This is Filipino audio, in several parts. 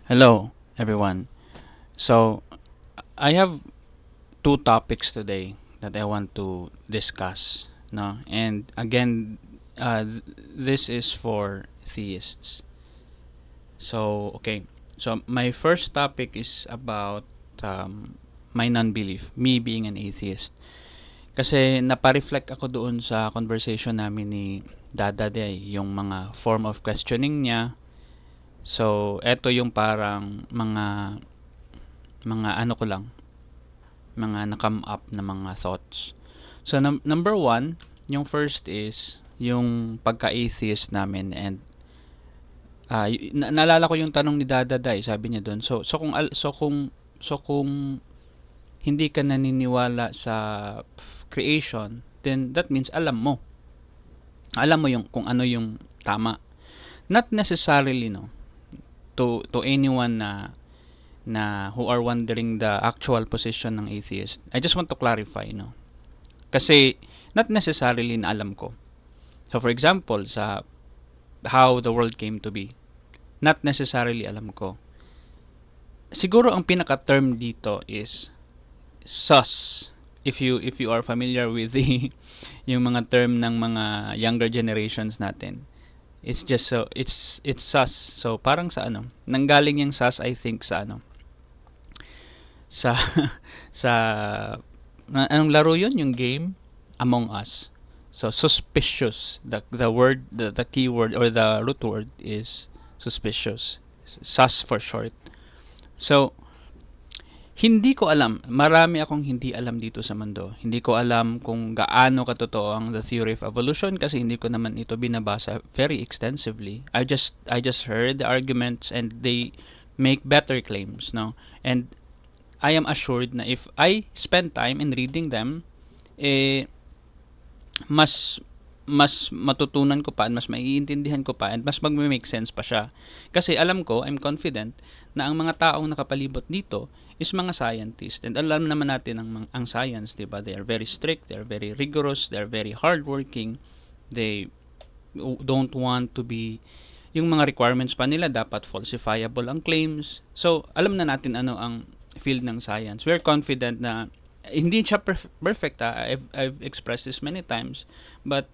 Hello, everyone. So, I have two topics today that I want to discuss. No, and again, this is for theists. So, okay. So, my first topic is about my non-belief, me being an atheist. Kasi napareflect ako doon sa conversation namin ni Dada Day, yung mga form of questioning niya. So, eto yung parang mga ano ko lang, mga na-come up na mga thoughts. So, number one, yung first is yung pagka-atheist namin and naalala ko yung tanong ni Dada Day, sabi niya doon. So kung hindi ka naniniwala sa creation, then that means alam mo. Alam mo yung kung ano yung tama. Not necessarily no to anyone na who are wondering the actual position ng atheist. I just want to clarify, no. Kasi not necessarily na alam ko. So for example, sa how the world came to be, not necessarily alam ko. Siguro ang pinaka-term dito is sus. If you are familiar with the yung mga term ng mga younger generations natin, it's just so it's sus. So parang sa ano, nanggaling yung sus I think sa ano, sa sa anong laro yun, yung game Among Us. So suspicious, the word, the keyword or the root word is suspicious, sus for short. So hindi ko alam, marami akong hindi alam dito sa mundo. Hindi ko alam kung gaano katotoo ang the theory of evolution kasi hindi ko naman ito binabasa very extensively. I just heard the arguments and they make better claims, no. And I am assured na if I spend time in reading them, eh, mas mas matutunan ko pa, mas maiintindihan ko pa, and mas magme-make sense pa siya. Kasi alam ko, I'm confident, na ang mga taong nakapalibot dito is mga scientist. And alam naman natin ang science, di ba? They are very strict, they are very rigorous, they are very hardworking, they don't want to be, yung mga requirements pa nila, dapat falsifiable ang claims. So, alam na natin ano ang field ng science. We're confident na hindi siya perfect. I've expressed this many times, but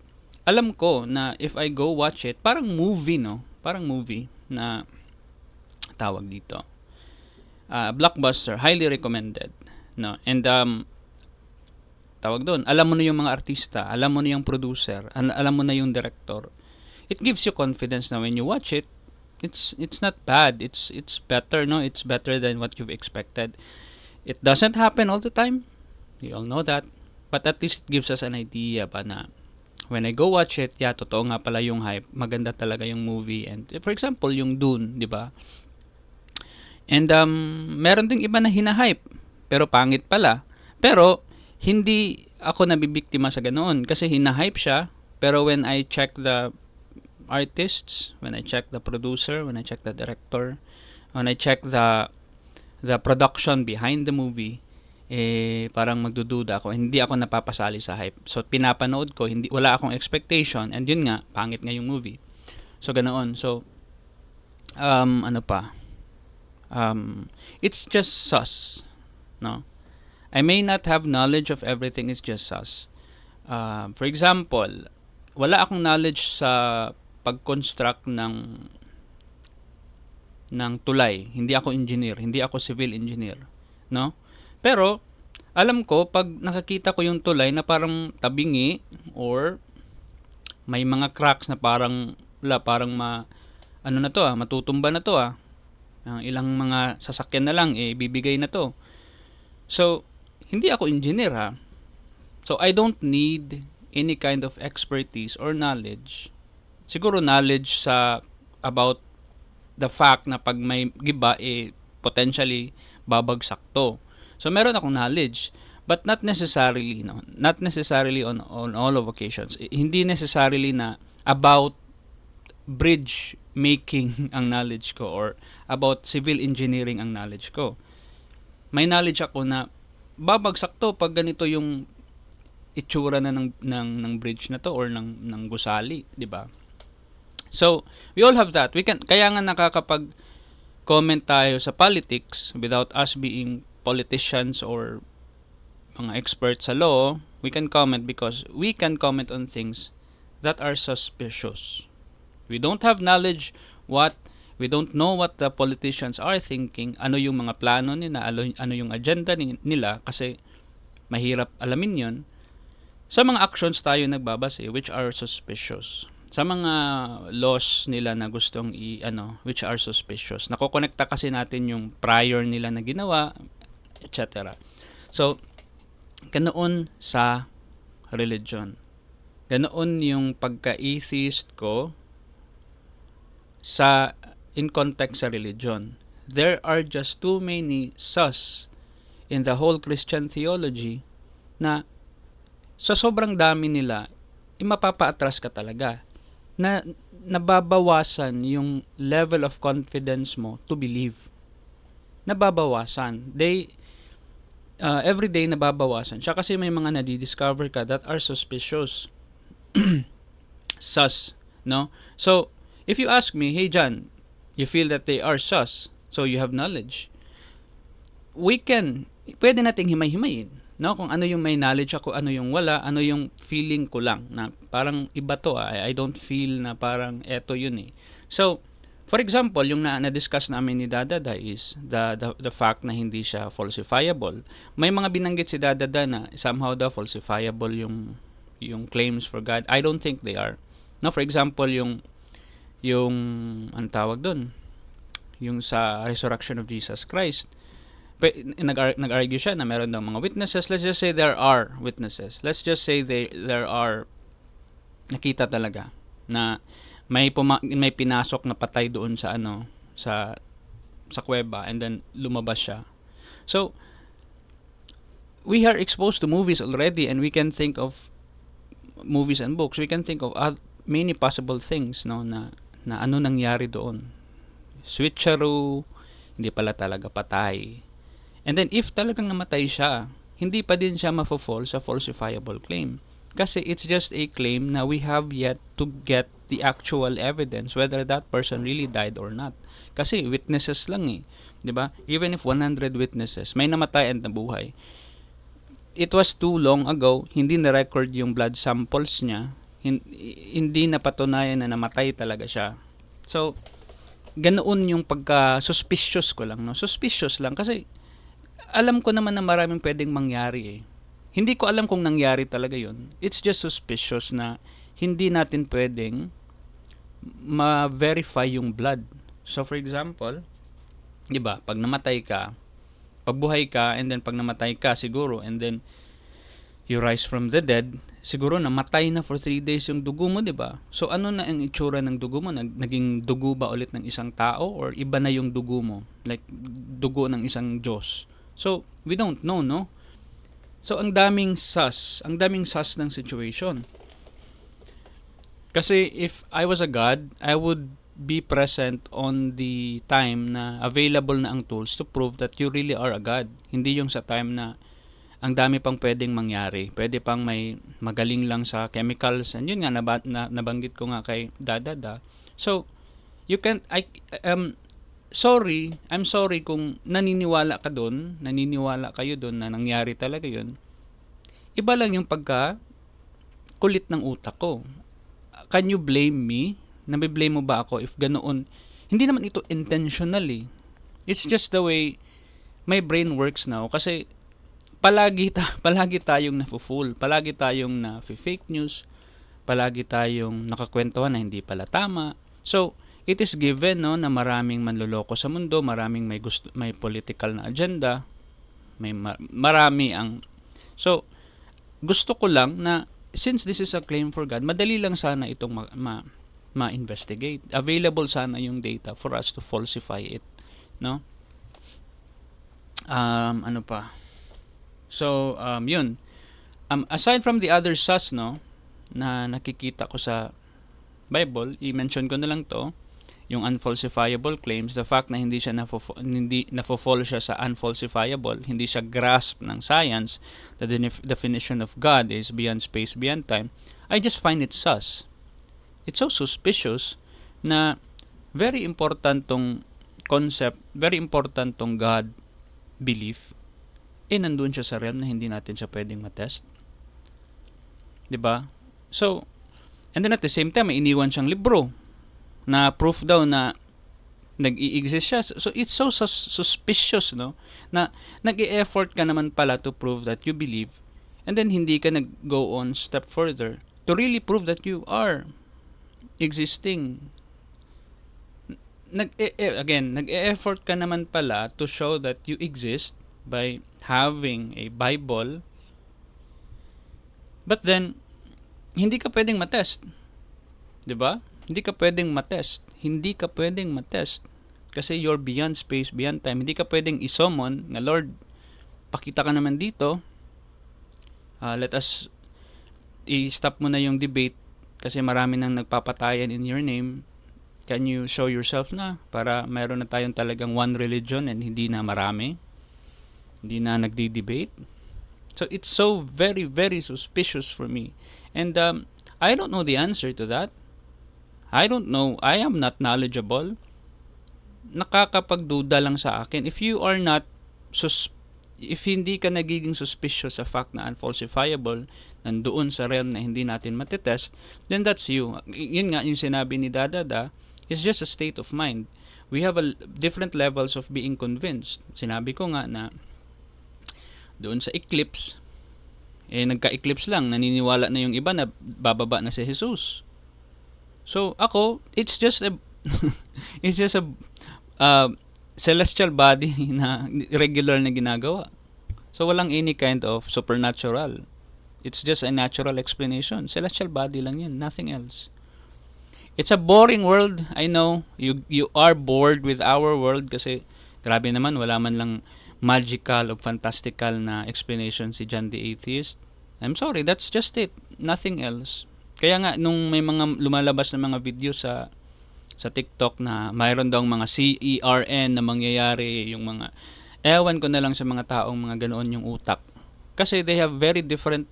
alam ko na if I go watch it, parang movie, no? Parang movie na tawag dito. Blockbuster, highly recommended, no? And tawag doon, alam mo na yung mga artista, alam mo na yung producer, alam mo na yung director. It gives you confidence na when you watch it, it's not bad. It's better, no? It's better than what you've expected. It doesn't happen all the time. We all know that. But at least gives us an idea pa na when I go watch it, yeah, totoo nga pala yung hype. Maganda talaga yung movie. And for example, yung Dune, di ba? And meron ding iba na hinahype, pero pangit pala. Pero hindi ako nabibiktima sa ganoon kasi hinahype siya, pero when I check the artists, when I check the producer, when I check the director, when I check the production behind the movie, parang magdududa ako, hindi ako napapasali sa hype. So pinapanood ko, hindi, wala akong expectation, and yun nga, pangit nga yung movie. So ganoon. So ano pa? It's just sus, no? I may not have knowledge of everything, it's just sus. For example, wala akong knowledge sa pag-construct ng tulay. Hindi ako engineer, hindi ako civil engineer, no? Pero alam ko pag nakakita ko yung tulay na parang tabingi or may mga cracks na parang ano na to, matutumba na to, ang ilang mga sasakyan na lang bibigay na to. So hindi ako engineer, so I don't need any kind of expertise or knowledge. Siguro knowledge sa about the fact na pag may giba potentially babagsak to. So meron akong knowledge, but not necessarily, no, not necessarily on all of occasions. Hindi necessarily na about bridge making ang knowledge ko or about civil engineering ang knowledge ko. May knowledge ako na babagsak to pag ganito yung itsura na ng bridge na to or ng gusali, di ba? So, we all have that. We can, kaya nga comment tayo sa politics without us being politicians or mga experts sa law, we can comment because we can comment on things that are suspicious. We don't have knowledge what we don't know what the politicians are thinking, ano yung mga plano nila, ano yung agenda nila kasi mahirap alamin 'yon. Sa mga actions tayo nagbabase which are suspicious. Sa mga laws nila na gustong which are suspicious. Nakokonekta kasi natin yung prior nila na ginawa, etc. So, ganoon sa religion. Ganoon yung pagka-atheist ko in context sa religion. There are just too many sus in the whole Christian theology na sa sobrang dami nila, mapapa-atras ka talaga na nababawasan yung level of confidence mo to believe. Nababawasan. Every day nababawasan siya kasi may mga nadidiscover ka that are suspicious. Sus, no? So, if you ask me, hey John, you feel that they are sus, so you have knowledge. Pwede nating himay-himayin, no? Kung ano yung may knowledge ako, ano yung wala, ano yung feeling ko lang na parang iba to, I don't feel na parang eto yun eh. So, for example, yung na-discuss namin ni Dadada is the fact na hindi siya falsifiable. May mga binanggit si Dadada na somehow falsifiable yung claims for God. I don't think they are. No, for example, yung ang tawag doon, yung sa resurrection of Jesus Christ. Nag-argue siya na meron daw mga witnesses. Let's just say there are witnesses. Let's just say there are nakita talaga na may pinasok na patay doon sa sa kuweba and then lumabas siya. So we are exposed to movies already and we can think of movies and books. We can think of many possible things, no, na ano nangyari doon. Switcheroo, hindi pala talaga patay. And then if talagang namatay siya, hindi pa din siya mafo-fall sa falsifiable claim. Kasi it's just a claim na we have yet to get the actual evidence whether that person really died or not. Kasi witnesses lang eh. 'Di ba? Even if 100 witnesses, may namatay and nabuhay. It was too long ago, hindi na-record yung blood samples niya. Hindi napatunayan na namatay talaga siya. So, ganoon yung pagka-suspicious ko lang. No? Suspicious lang kasi alam ko naman na maraming pwedeng mangyari eh. Hindi ko alam kung nangyari talaga yun. It's just suspicious na hindi natin pwedeng ma-verify yung blood. So for example, 'di ba, pag namatay ka, pagbuhay ka, and then pag namatay ka siguro, and then you rise from the dead, siguro namatay na for 3 days yung dugo mo, 'di ba? So ano na ang itsura ng dugo mo? Naging dugo ba ulit ng isang tao or iba na yung dugo mo? Like dugo ng isang Diyos. So we don't know, no? So ang daming sus ng situation. Kasi if I was a God, I would be present on the time na available na ang tools to prove that you really are a God. Hindi yung sa time na ang dami pang pwedeng mangyari. Pwede pang may magaling lang sa chemicals. And yun nga, nabanggit ko nga kay Dadada. So, I'm sorry kung naniniwala kayo doon na nangyari talaga yun. Iba lang yung kulit ng utak ko. Can you blame me? Nabiblame mo ba ako if ganoon? Hindi naman ito intentionally. It's just the way my brain works now. Kasi palagi tayong nafo-fool. Palagi tayong na-fake news. Palagi tayong nakakwentuhan na hindi pala tama. So, it is given, no, na maraming manloloko sa mundo, maraming may political na agenda, marami ang... So, gusto ko lang na since this is a claim for God, madali lang sana itong ma-investigate. Available sana yung data for us to falsify it, no? Ano pa? So, yun. Aside from the other sus, no, na nakikita ko sa Bible, i-mention ko na lang to, yung unfalsifiable claims, the fact na hindi nafo-fall siya sa unfalsifiable, hindi siya grasp ng science, the definition of God is beyond space, beyond time. I just find it sus. It's so suspicious na very important tong concept, very important tong God belief, nandun siya sa realm na hindi natin siya pwedeng matest. 'Di ba? So, and then at the same time, may iniwan siyang libro na proof daw na nag-i-exist siya. So, it's so suspicious, no? Na nag-i-effort ka naman pala to prove that you believe, and then hindi ka nag-go on step further to really prove that you are existing. Nag-e-effort ka naman pala to show that you exist by having a Bible, but then hindi ka pwedeng matest. 'Di ba? Hindi ka pwedeng matest. Hindi ka pwedeng matest. Kasi you're beyond space, beyond time. Hindi ka pwedeng isomon nga, Lord, pakita ka naman dito. Let us i-stop mo na yung debate kasi marami nang nagpapatayan in your name. Can you show yourself na para meron na tayong talagang one religion and hindi na marami? Hindi na nagdi-debate? So it's so very, very suspicious for me. And I don't know the answer to that. I don't know. I am not knowledgeable. Nakakapagduda lang sa akin. If you are not if hindi ka nagiging suspicious sa fact na unfalsifiable, nandoon sa realm na hindi natin matitest, then that's you. Yun nga yung sinabi ni Dadada, it's just a state of mind. We have different levels of being convinced. Sinabi ko nga na doon sa eclipse, nagka-eclipse lang, naniniwala na yung iba na bababa na si Jesus. So ako, it's just a it's just a celestial body na regular na ginagawa. So walang any kind of supernatural. It's just a natural explanation. Celestial body lang yun, nothing else. It's a boring world. I know you are bored with our world kasi grabe naman, wala man lang magical o fantastical na explanation si John the Atheist. I'm sorry, that's just it. Nothing else. Kaya nga nung may mga lumalabas na mga video sa TikTok na mayroon daw mga CERN na mangyayari, yung mga ewan ko na lang sa mga taong mga ganoon yung utak. Kasi they have very different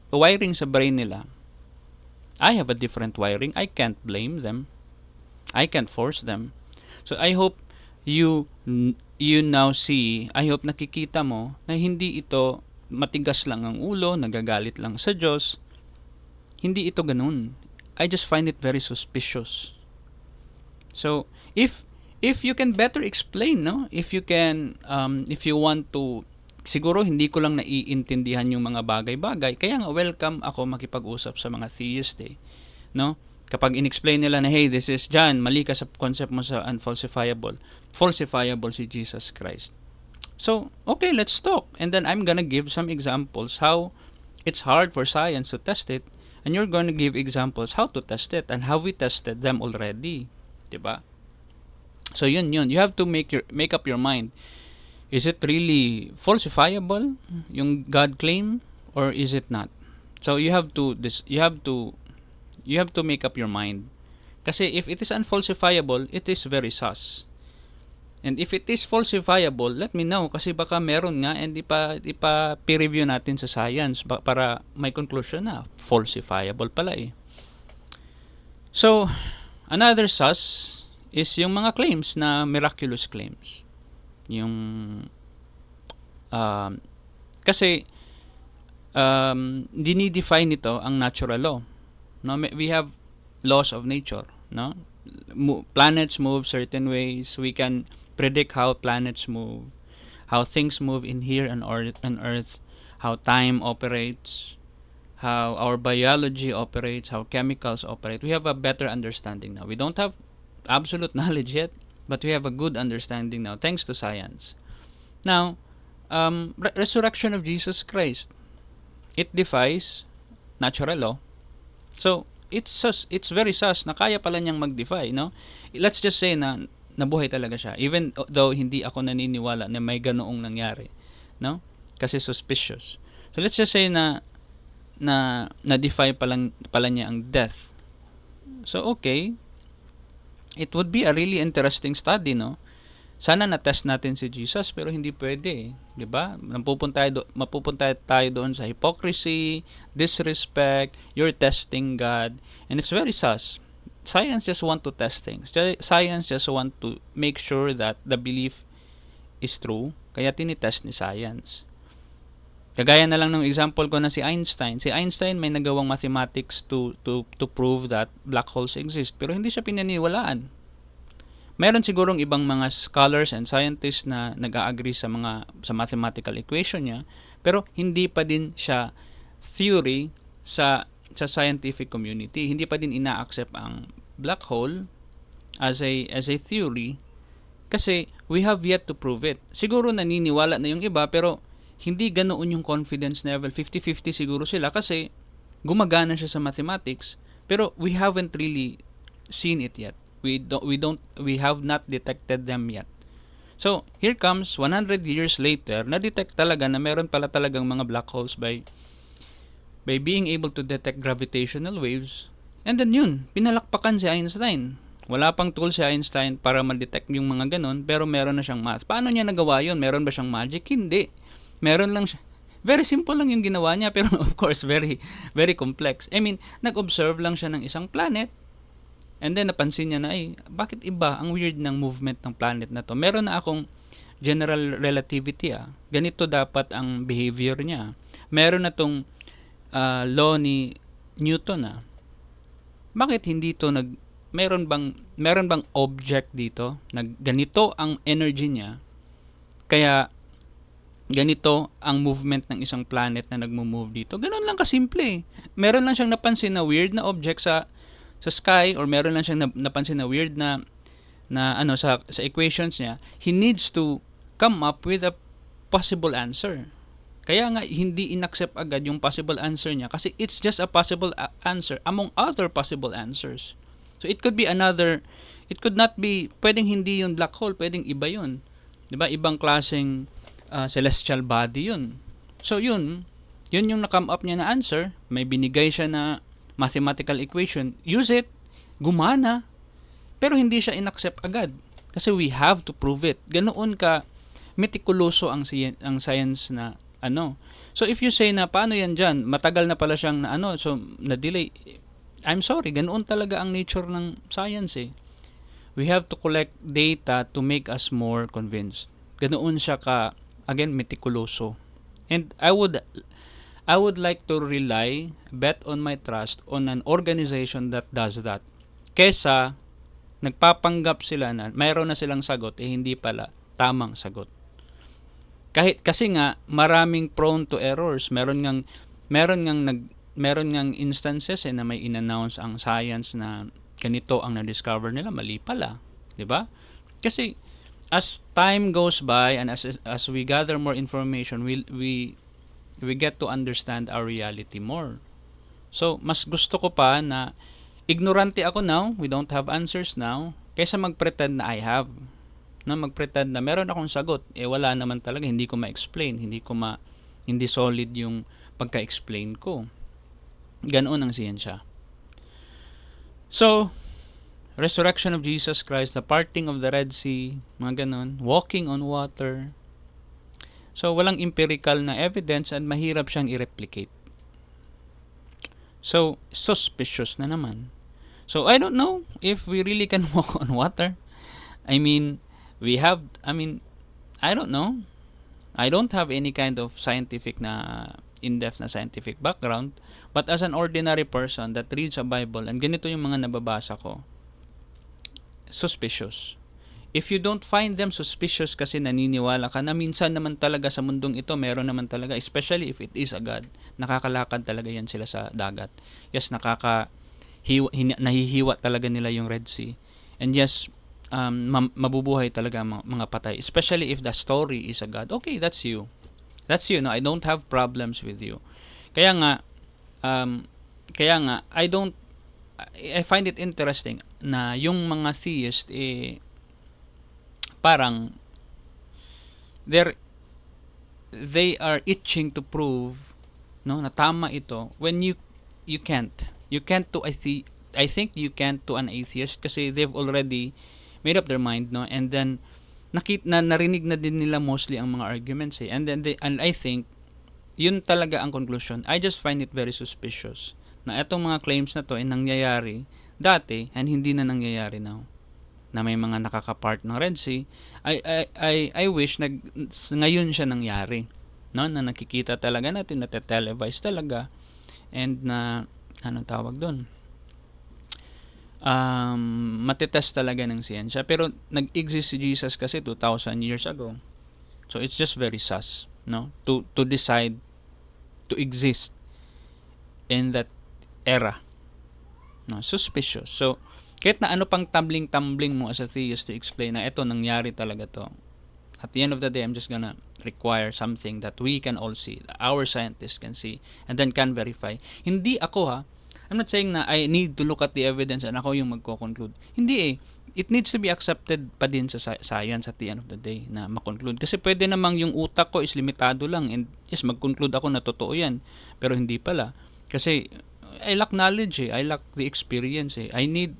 wiring sa brain nila. I have a different wiring. I can't blame them. I can't force them. So I hope you now see, I hope nakikita mo na hindi ito matigas lang ang ulo, nagagalit lang sa Diyos. Hindi ito ganun. I just find it very suspicious. So if you can better explain, no? If you can if you want to, siguro hindi ko lang naiintindihan yung mga bagay-bagay. Kaya nga welcome ako makipag-usap sa mga theist, no? Kapag in-explain nila na, hey, this is John, mali ka sa concept mo sa unfalsifiable. Falsifiable si Jesus Christ. So, okay, let's talk. And then I'm gonna give some examples how it's hard for science to test it, and you're gonna give examples how to test it and how we tested them already. Diba? So yun. You have to make up your mind. Is it really falsifiable, yung God claim, or is it not? So you have to make up your mind. Kasi if it is unfalsifiable, it is very sus. And if it is falsifiable, let me know kasi baka meron nga and peer review natin sa science para may conclusion na falsifiable pala eh. So, another sus is yung mga claims na miraculous claims. Yung kasi dinidefine nito ang natural law. No, we have laws of nature, no? Planets move certain ways. We can predict how planets move, how things move in here on Earth, how time operates, how our biology operates, how chemicals operate. We have a better understanding now. We don't have absolute knowledge yet, but we have a good understanding now thanks to science. Now, resurrection of Jesus Christ, it defies natural law. So, it's very sus na kaya pala niyang mag-defy, no? Let's just say na nabuhay talaga siya. Even though hindi ako naniniwala na may ganoong nangyari, no? Kasi suspicious. So, let's just say na na-defy pala niya ang death. So, okay. It would be a really interesting study, no? Sana na-test natin si Jesus pero hindi pwede, 'di ba? Mapupunta tayo doon sa hypocrisy, disrespect, you're testing God, and it's very sus. science just want to test things. Science just want to make sure that the belief is true, kaya tinitest ni science. Kagaya na lang ng example ko na si Einstein. Si Einstein may nagawang mathematics to prove that black holes exist, pero hindi siya pinaniwalaan. Meron sigurong ibang mga scholars and scientists na nag-agree sa mathematical equation niya, pero hindi pa din siya theory sa scientific community. Hindi pa din ina-accept ang black hole as a theory kasi we have yet to prove it. Siguro naniniwala na yung iba, pero hindi ganoon yung confidence level. 50-50 siguro sila kasi gumagana siya sa mathematics, pero we haven't really seen it yet. We have not detected them yet. So, here comes 100 years later, na-detect talaga na meron pala talagang mga black holes by being able to detect gravitational waves. And then yun, pinalakpakan si Einstein. Wala pang tool si Einstein para ma-detect yung mga ganun, pero meron na siyang math. Paano niya nagawa yun? Meron ba siyang magic? Hindi. Meron lang siya. Very simple lang yung ginawa niya, pero of course, very, very complex. I mean, nag-observe lang siya ng isang planet, and then napansin niya na, bakit iba? Ang weird ng movement ng planet na to. Meron na akong general relativity. Ganito dapat ang behavior niya. Meron na tong law ni Newton. Bakit hindi to meron bang object dito na ganito ang energy niya, kaya ganito ang movement ng isang planet na nagmo-move dito? Ganun lang kasimple. Meron lang siyang napansin na weird na object sa sky, or meron lang siyang napansin na weird na sa equations niya. He needs to come up with a possible answer. Kaya nga hindi inaccept agad yung possible answer niya kasi it's just a possible answer among other possible answers. So it could not be, pwedeng hindi yun black hole, pwedeng iba yun. 'Di ba? Ibang klaseng celestial body yun. So yun yung na-come up niya na answer. May binigay siya na mathematical equation. Use it. Gumana. Pero hindi siya inaccept agad. Kasi we have to prove it. Ganoon ka metikuloso ang science na So if you say na paano yan dyan, matagal na pala siyang so na-delay. I'm sorry, ganoon talaga ang nature ng science We have to collect data to make us more convinced. Ganoon siya again, metikuloso. And I would like to bet on my trust on an organization that does that. Kesa nagpapanggap sila na mayroon na silang sagot, hindi pala tamang sagot. Kasi nga maraming prone to errors. Meron ngang instances na may in-announce ang science na ganito ang na-discover nila, mali pala, 'di ba? Kasi as time goes by and as we gather more information, we get to understand our reality more. So, mas gusto ko pa na ignorante ako now, we don't have answers now, kaysa mag-pretend na I have. Mag-pretend na meron akong sagot, wala naman talaga, hindi ko ma-explain, hindi solid yung pagka-explain ko. Ganoon ang siyensya. So, resurrection of Jesus Christ, the parting of the Red Sea, mga ganon, walking on water. So, walang empirical na evidence at mahirap siyang i-replicate. So, suspicious na naman. So, I don't know if we really can walk on water. I don't know. I don't have any kind of in-depth na scientific background. But as an ordinary person that reads a Bible, and ganito yung mga nababasa ko, suspicious. If you don't find them suspicious kasi naniniwala ka na minsan naman talaga sa mundong ito, meron naman talaga, especially if it is a God, nakakalakad talaga yan sila sa dagat. Yes, nahihiwa talaga nila yung Red Sea. And yes, mabubuhay talaga mga patay. Especially if the story is a God. Okay, that's you. That's you. No, I don't have problems with you. Kaya nga, I find it interesting na yung mga theist parang they are itching to prove na tama ito when you can't to I think you can't to an atheist kasi they've already made up their mind, and then narinig na din nila mostly ang mga arguments and I think yun talaga ang conclusion. I just find it very suspicious na etong mga claims na to ay nangyayari dati and hindi na nangyayari now, na may mga nakaka-part ng Red Sea. I wish ngayon siya nangyari, no, na nakikita talaga natin, na televise talaga, and na anong tawag doon, matetest talaga ng siyensya. Pero nag-exist si Jesus kasi 2,000 years ago, so it's just very sus, no, to decide to exist in that era, no, suspicious. So kahit na ano pang tumbling mo as a theist to explain na ito nangyari talaga to, at the end of the day, I'm just gonna require something that we can all see, our scientists can see, and then can verify. Hindi ako, I'm not saying na I need to look at the evidence and ako yung magko-conclude. Hindi eh. It needs to be accepted pa din sa science at the end of the day na makonclude. Kasi pwede namang yung utak ko is limitado lang and yes, mag-conclude ako na totoo yan. Pero hindi pala. Kasi I lack knowledge I lack the experience I need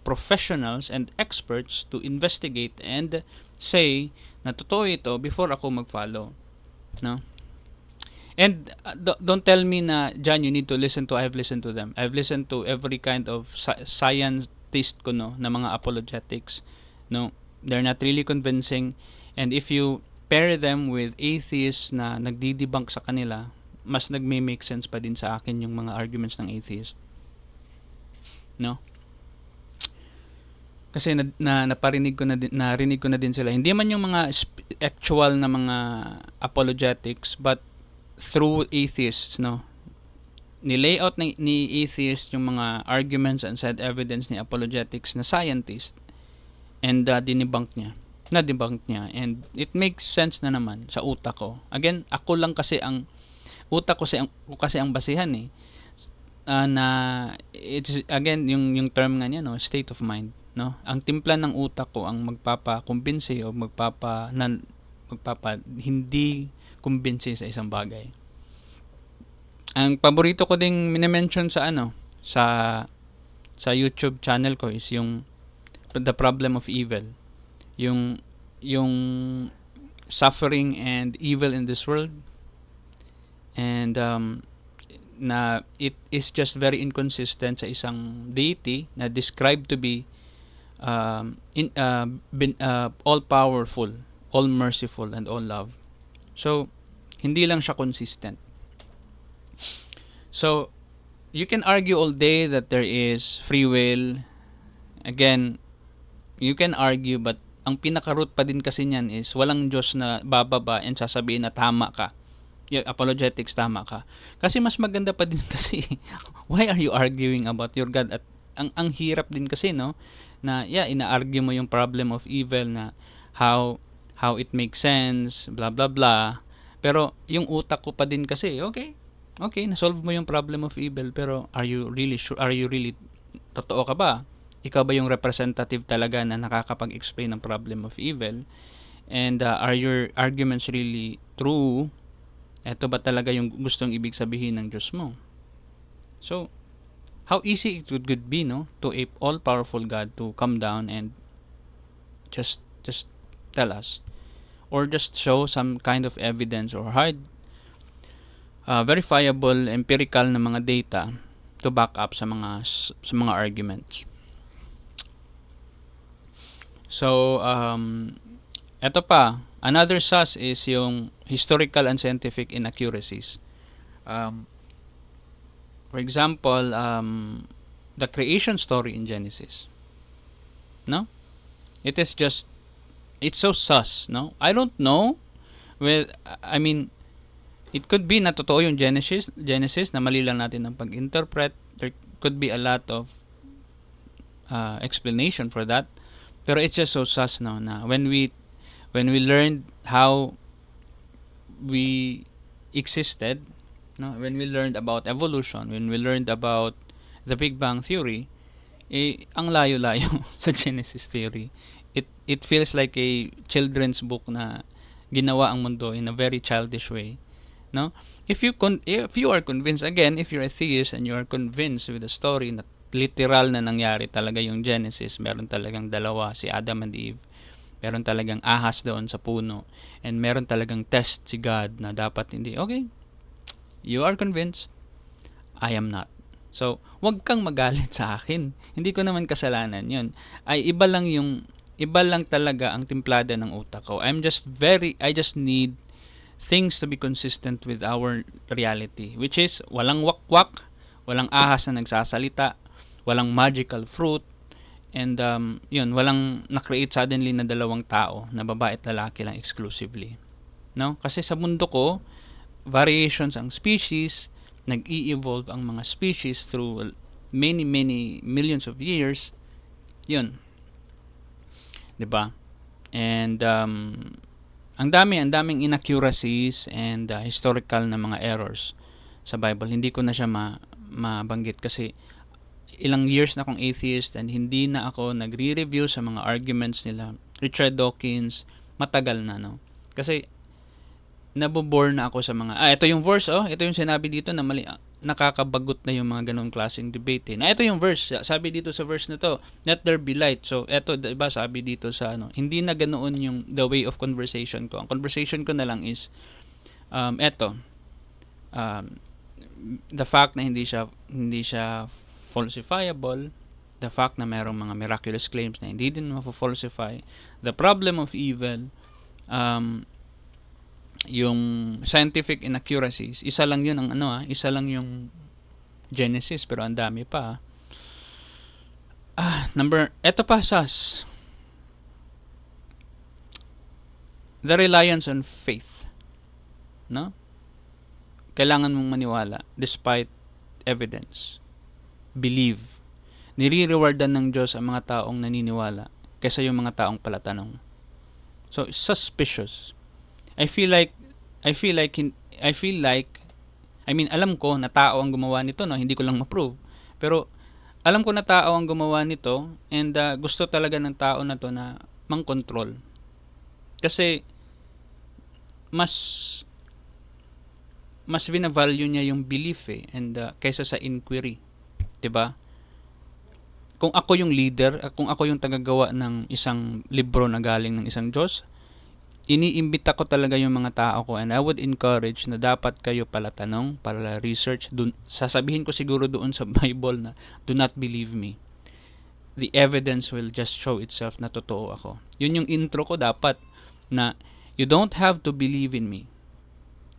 professionals and experts to investigate and say na totoo ito before ako mag-follow, no? And don't tell me na John, you need to listen to, I've listened to them. I've listened to every kind of scientist ko, no, na mga apologetics, no? They're not really convincing, and if you pair them with atheists na nagdi-debunk sa kanila, mas nagme-make sense pa din sa akin yung mga arguments ng atheist, no? Kasi narinig ko na din sila. Hindi man yung mga actual na mga apologetics, but through atheists, no. Ni-layout ni atheist yung mga arguments and said evidence ni apologetics na scientist, and dinebunk niya. Na-debunk niya, and it makes sense na naman sa utak ko. Again, ako lang kasi ang utak ko kasi ang basihan na it's again yung term nga niya, no, state of mind, no. Ang timpla ng utak ko ang magpapakumbinsi o magpapa hindi kumbinsi sa isang bagay. Ang paborito ko ding mini-mention sa sa YouTube channel ko is yung The Problem of Evil. Yung suffering and evil in this world, and na it is just very inconsistent sa isang deity na described to be all powerful, all merciful, and all love. So hindi lang siya consistent. So you can argue all day that there is free will. Again, you can argue, but ang pinaka-root pa din kasi niyan is walang Diyos na bababa and sasabihin na tama ka. Yung apologetics, tama ka. Kasi mas maganda pa din kasi why are you arguing about your God? At ang hirap din kasi, no, na ina-argue mo yung problem of evil, na how it makes sense, blah blah blah. Pero yung utak ko pa din kasi, okay, na-solve mo yung problem of evil, pero are you really sure? Are you really, totoo ka ba? Ikaw ba yung representative talaga na nakakapag-explain ng problem of evil? And are your arguments really true? Ito ba talaga yung gustong ibig sabihin ng Diyos mo? So, how easy it would be, no, to a all-powerful God to come down and just tell us, or just show some kind of evidence or hard verifiable empirical na mga data to back up sa mga arguments. So eto pa, another sus is yung historical and scientific inaccuracies. For example, the creation story in Genesis, no, it's so sus, no. I don't know, I mean, it could be na totoo yung Genesis na mali lang natin ang pag-interpret. There could be a lot of explanation for that, pero it's just so sus, no, na when we learned how we existed, no, when we learned about evolution, when we learned about the Big Bang Theory, ang layo-layo sa Genesis theory. It feels like a children's book na ginawa ang mundo in a very childish way, no. If you are convinced, again, if you're a theist and you are convinced with the story na literal na nangyari talaga yung Genesis, meron talagang dalawa, si Adam and Eve, meron talagang ahas doon sa puno, and meron talagang test si God na dapat hindi, okay, you are convinced, I am not. So, wag kang magalit sa akin. Hindi ko naman kasalanan 'yun. Ay iba lang talaga ang timplada ng utak ko. I just need things to be consistent with our reality, which is walang wakwak, walang ahas na nagsasalita, walang magical fruit, and yun, walang na-create suddenly na dalawang tao, na babae at lalaki lang exclusively. No? Kasi sa mundo ko, variations ang species, nag-i-evolve ang mga species through many millions of years. Yun, 'di ba? And ang daming inaccuracies and historical na mga errors sa Bible. Hindi ko na siya mabanggit kasi ilang years na akong atheist and hindi na ako nagre-review sa mga arguments nila. Richard Dawkins, matagal na, no? Kasi nabobore na ako sa mga, ito yung verse, ito yung sinabi dito na mali, nakakabagot na yung mga ganung klaseng debate. Ito yung verse, sabi dito sa verse na to, let there be light. So, ito, diba, sabi dito sa, hindi na ganoon yung the way of conversation ko. Ang conversation ko na lang is, ito, the fact na hindi siya falsifiable, the fact na mayroong mga miraculous claims na hindi din ma-falsify, the problem of evil, yung scientific inaccuracies, isa lang yun ang isa lang yung Genesis, pero ang dami pa. Eto pa, the reliance on faith, no? Kailangan mong maniwala despite evidence. Believe. Nire-rewardan ng Diyos ang mga taong naniniwala kaysa yung mga taong palatanong. So, suspicious. I feel like alam ko na tao ang gumawa nito, no? Hindi ko lang ma-prove. Pero alam ko na tao ang gumawa nito, and gusto talaga ng tao na to na mang-control. Kasi mas bina-value niya yung belief and kaysa sa inquiry, 'di ba? Kung ako yung leader, kung ako yung tagagawa ng isang libro na galing ng isang Diyos, iniimbita ko talaga yung mga tao ko, and I would encourage na dapat kayo palatanong, pala research. Sasabihin ko siguro doon sa Bible na do not believe me. The evidence will just show itself na totoo ako. Yun yung intro ko dapat, na you don't have to believe in me.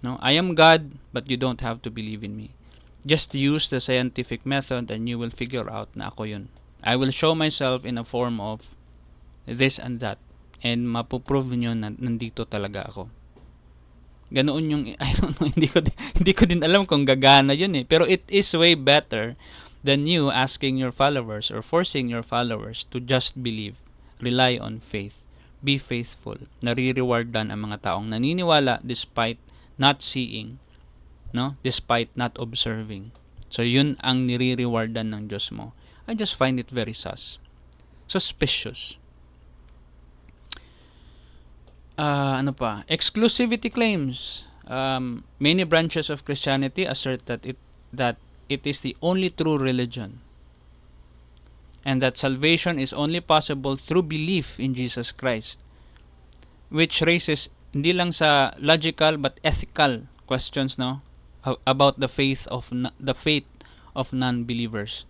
No, I am God, but you don't have to believe in me. Just use the scientific method and you will figure out na ako yun. I will show myself in a form of this and that, and mapuprove nyo na nandito talaga ako. Ganoon yung, I don't know, hindi ko din alam kung gagana yun pero it is way better than you asking your followers or forcing your followers to just believe. Rely on faith. Be faithful. Nare-rewardan ang mga taong naniniwala despite not seeing, no? Despite not observing. So, yun ang nire-rewardan ng Diyos mo. I just find it very suspicious. Exclusivity claims. Many branches of Christianity assert that it is the only true religion, and that salvation is only possible through belief in Jesus Christ, which raises hindi lang sa logical but ethical questions, no, about the faith of non-believers.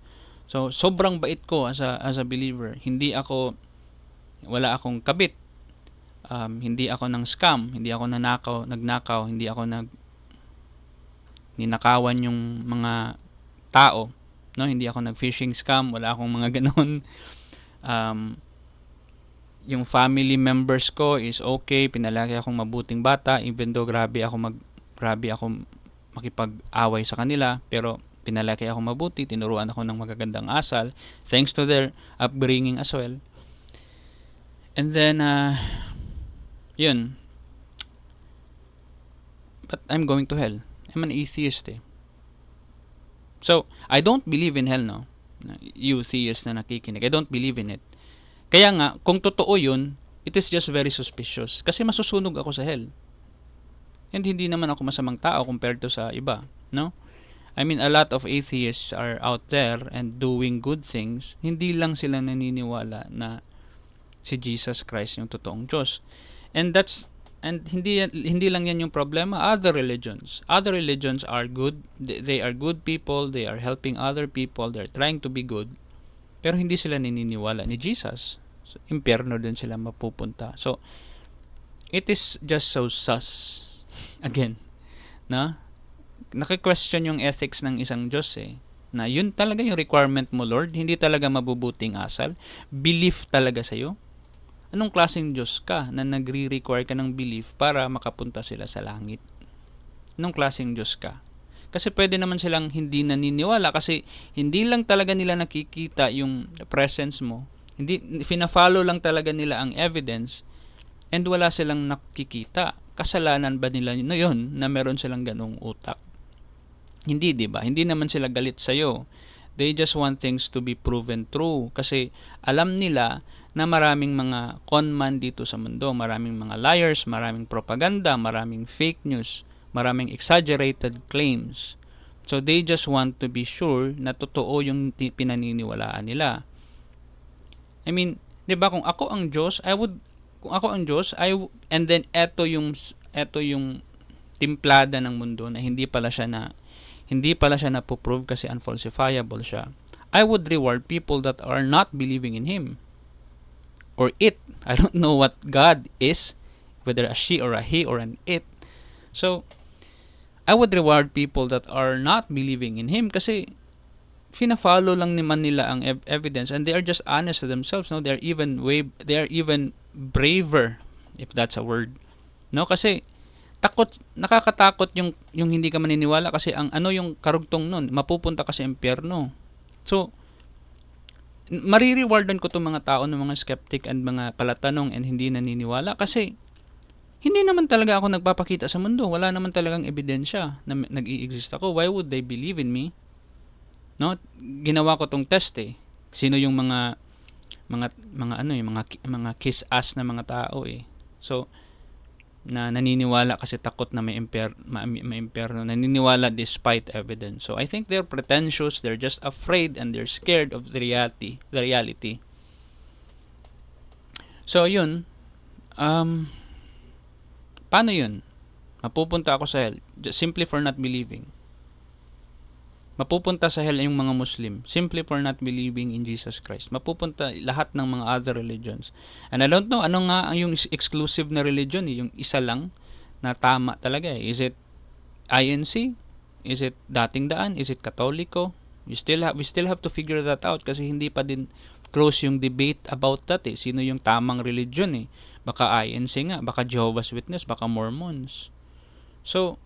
So, sobrang bait ko as a believer. Wala akong kabit. Hindi ako ng scam, hindi ako nagnakaw, hindi ako ninakawan yung mga tao, no? Hindi ako nag-phishing scam, wala akong mga ganoon. Yung family members ko is okay, pinalaki akong mabuting bata, even though grabe ako makipag-away sa kanila, pero pinalaki ako mabuti, tinuruan ako ng magagandang asal, thanks to their upbringing as well. And then, yun. But I'm going to hell. I'm an atheist So, I don't believe in hell, no? You theists na nakikinig, I don't believe in it. Kaya nga, kung totoo yun, it is just very suspicious. Kasi masusunog ako sa hell. And hindi naman ako masamang tao compared to sa iba, no? I mean, a lot of atheists are out there and doing good things. Hindi lang sila naniniwala na si Jesus Christ yung totoong Diyos. And that's And hindi lang yan yung problema. Other religions are good. They are good people. They are helping other people. They're trying to be good. Pero hindi sila naniniwala ni Jesus. So, impyerno din sila mapupunta. So, it is just so sus. Again, na naki-question yung ethics ng isang Diyos eh. Na yun talaga yung requirement mo, Lord. Hindi talaga mabubuting asal. Belief talaga sa'yo. Anong klaseng Diyos ka na nagre-require ka ng belief para makapunta sila sa langit? Anong klaseng Diyos ka? Kasi pwede naman silang hindi naniniwala kasi hindi lang talaga nila nakikita yung presence mo. Hindi, fina-follow lang talaga nila ang evidence and wala silang nakikita. Kasalanan ba nila yun na meron silang ganung utak? Hindi, di ba? Hindi naman sila galit sa'yo. They just want things to be proven true. Kasi alam nila na maraming mga conman dito sa mundo. Maraming mga liars, maraming propaganda, maraming fake news, maraming exaggerated claims. So they just want to be sure na totoo yung pinaniniwalaan nila. I mean, 'di ba kung ako ang Diyos, and then eto yung timplada ng mundo na hindi pala siya na prove kasi unfalsifiable siya. I would reward people that are not believing in Him. Or it. I don't know what God is, whether a she or a he or an it. So, I would reward people that are not believing in Him kasi fina-follow lang naman nila ang evidence and they are just honest to themselves. No, they are even braver, if that's a word. No, kasi nakakatakot yung hindi ka maniniwala kasi ang yung karugtong nun, mapupunta ka sa impyerno. So, maririwardan ko itong mga tao ng mga skeptic and mga palatanong and hindi naniniwala kasi hindi naman talaga ako nagpapakita sa mundo. Wala naman talagang ebidensya na nag-i-exist ako. Why would they believe in me? No? Ginawa ko tong test eh. Sino yung mga kiss ass na mga tao eh. So, na naniniwala kasi takot na may impyerno, naniniwala despite evidence. So I think they're pretentious, they're just afraid and they're scared of the reality. So yun, paano yun? Mapupunta ako sa hell just simply for not believing. Mapupunta sa hell yung mga Muslim simply for not believing in Jesus Christ. Mapupunta lahat ng mga other religions. And I don't know ano nga yung exclusive na religion, yung isa lang na tama talaga. Is it INC? Is it Dating Daan? Is it Katoliko? We still have to figure that out kasi hindi pa din close yung debate about that eh. Sino yung tamang religion eh. Baka INC nga, baka Jehovah's Witness, baka Mormons. So,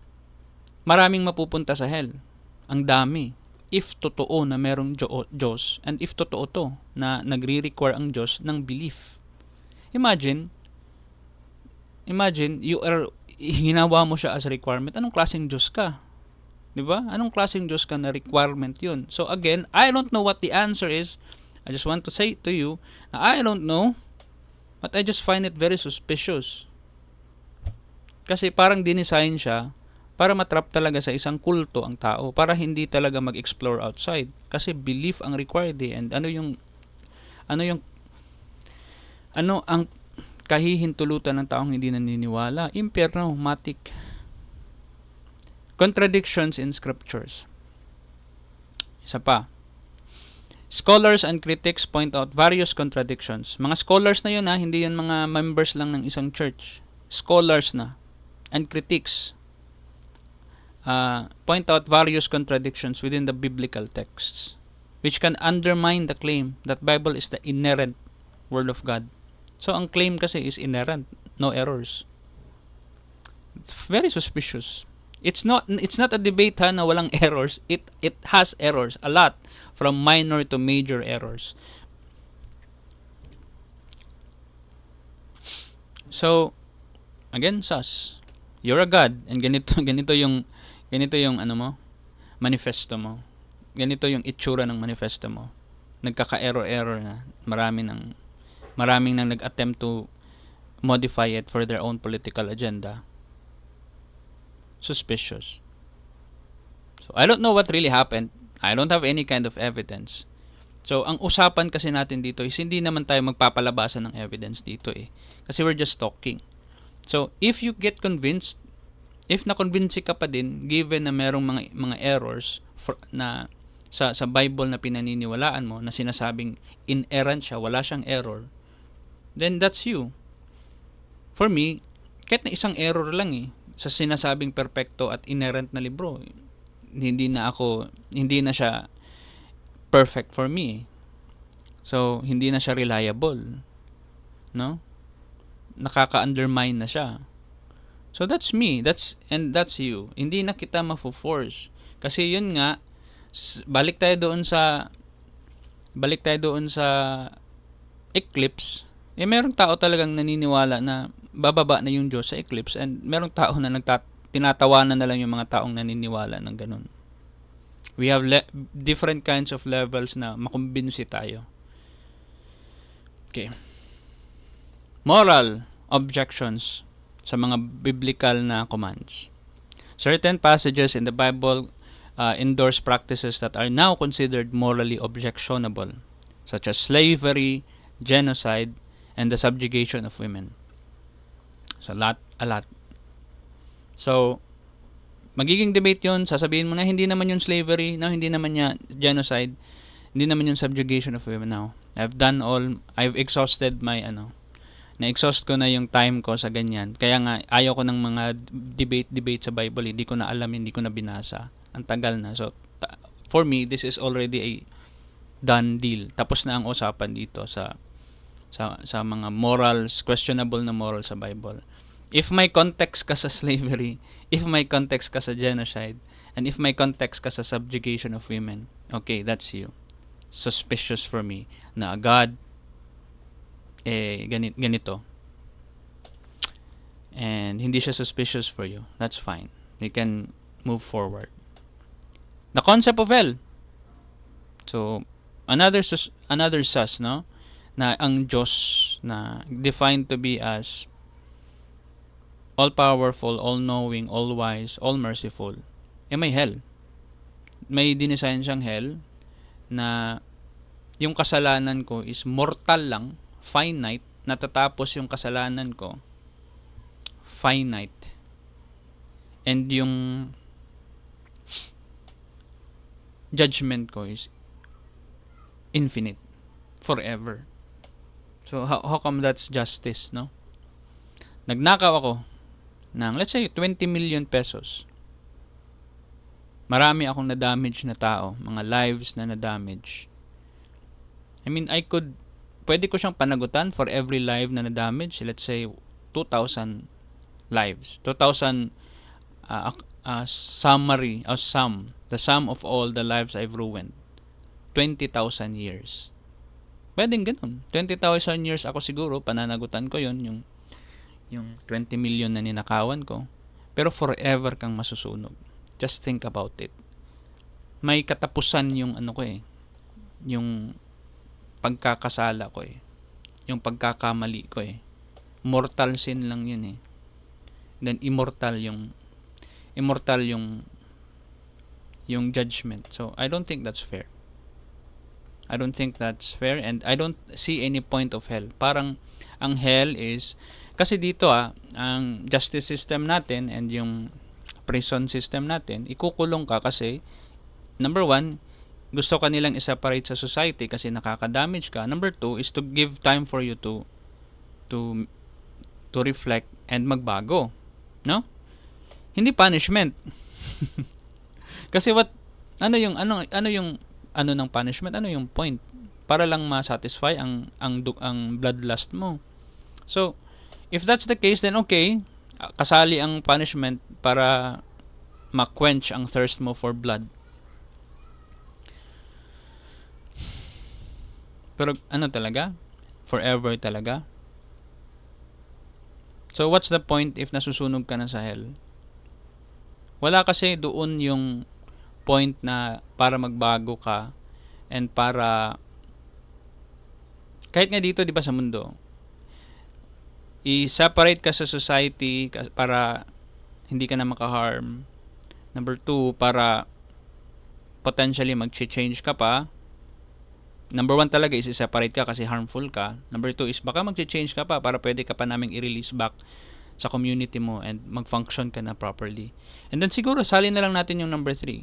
maraming mapupunta sa hell. Ang dami. If totoo na merong Diyos and if totoo to na nagre-require ang Diyos ng belief. Imagine ginawa mo siya as a requirement. Anong klaseng Diyos ka? 'Di ba? Anong klaseng Diyos ka na requirement 'yun? So again, I don't know what the answer is. I just want to say to you na I don't know, but I just find it very suspicious. Kasi parang dinesign siya para matrap talaga sa isang kulto ang tao, para hindi talaga mag-explore outside. Kasi belief ang required eh. And ano ang kahihintulutan ng taong hindi naniniwala? Impyerno, matik. Contradictions in scriptures. Isa pa. Scholars and critics point out various contradictions. Mga scholars na yun hindi yun mga members lang ng isang church. Scholars na. And critics point out various contradictions within the biblical texts which can undermine the claim that Bible is the inerrant Word of God. So, ang claim kasi is inerrant, no errors. It's very suspicious. It's not a debate na walang errors. It has errors, a lot, from minor to major errors. So, again, you're a God and ganito yung manifesto mo. Ganito yung itsura ng manifesto mo. Nagkaka-error na. Maraming nang nag-attempt to modify it for their own political agenda. Suspicious. So, I don't know what really happened. I don't have any kind of evidence. So, ang usapan kasi natin dito is hindi naman tayo magpapalabasan ng evidence dito eh. Kasi we're just talking. So, if you get convinced, if na-convince ka pa din, given na merong mga errors na sa Bible na pinaniniwalaan mo, na sinasabing inerrant siya, wala siyang error, then that's you. For me, kahit na isang error lang sa sinasabing perpekto at inerrant na libro, hindi na siya perfect for me. So, hindi na siya reliable. No? Nakaka-undermine na siya. So, that's me. That's you. Hindi na kita mafo-force. Kasi yun nga, balik tayo doon sa eclipse. Merong tao talagang naniniwala na bababa na yung Diyos sa eclipse, and merong tao na tinatawanan na lang yung mga taong naniniwala ng ganun. We have different kinds of levels na makumbinsi tayo. Okay. Moral objections sa mga biblical na commands. Certain passages in the Bible endorse practices that are now considered morally objectionable, such as slavery, genocide, and the subjugation of women. So, a lot. So, magiging debate yun. Sasabihin mo na hindi naman yung slavery, no, hindi naman yung genocide, hindi naman yung subjugation of women. Now, I've exhausted my, na-exhaust ko na yung time ko sa ganyan. Kaya nga, ayaw ko ng mga debate sa Bible. Hindi ko na alam, hindi ko na binasa. Ang tagal na. So, for me, this is already a done deal. Tapos na ang usapan dito sa mga morals, questionable na morals sa Bible. If may context ka sa slavery, if may context ka sa genocide, and if may context ka sa subjugation of women, okay, that's you. Suspicious for me na God ganito. And hindi siya suspicious for you. That's fine. You can move forward. The concept of hell. So, another sus, no? Na ang Diyos na defined to be as all-powerful, all-knowing, all-wise, all-merciful. May hell. May dinesign siyang hell na yung kasalanan ko is mortal lang, finite, natatapos yung kasalanan ko, finite. And yung judgment ko is infinite, forever. So, how come that's justice, no? Nagnakaw ako ng, let's say, 20 million pesos. Marami akong na-damage na tao, mga lives na na-damage. I mean, pwede ko siyang panagutan for every life na na-damage. Let's say, 2,000 lives. 2,000 summary, or the sum of all the lives I've ruined. 20,000 years. Pwedeng ganun. 20,000 years ako siguro, pananagutan ko yun, yung 20 million na ninakawan ko. Pero forever kang masusunog. Just think about it. May katapusan yung yung pagkakasala ko yung pagkakamali ko Mortal sin lang yun Then immortal yung judgment. So I don't think that's fair. And I don't see any point of hell. Parang ang hell is, kasi dito ang justice system natin and yung prison system natin, ikukulong ka kasi number 1, gusto ka nilang i-separate sa society kasi nakaka-damage ka. Number 2 is to give time for you to reflect and magbago, no? Hindi punishment. Kasi ano yung ng punishment? Ano yung point? Para lang ma-satisfy ang bloodlust mo. So, if that's the case, then okay, kasali ang punishment para ma-quench ang thirst mo for blood. Pero talaga? Forever talaga? So, what's the point if nasusunog ka na sa hell? Wala kasi doon yung point na para magbago ka and para kahit nga dito 'di ba sa mundo i-separate ka sa society para hindi ka na maka-harm. Number 2, para potentially mag-change ka pa. Number 1 talaga is i-separate ka kasi harmful ka. Number 2 is baka mag-change ka pa para pwede ka pa naming i-release back sa community mo and mag-function ka na properly. And then siguro salin na lang natin yung number 3,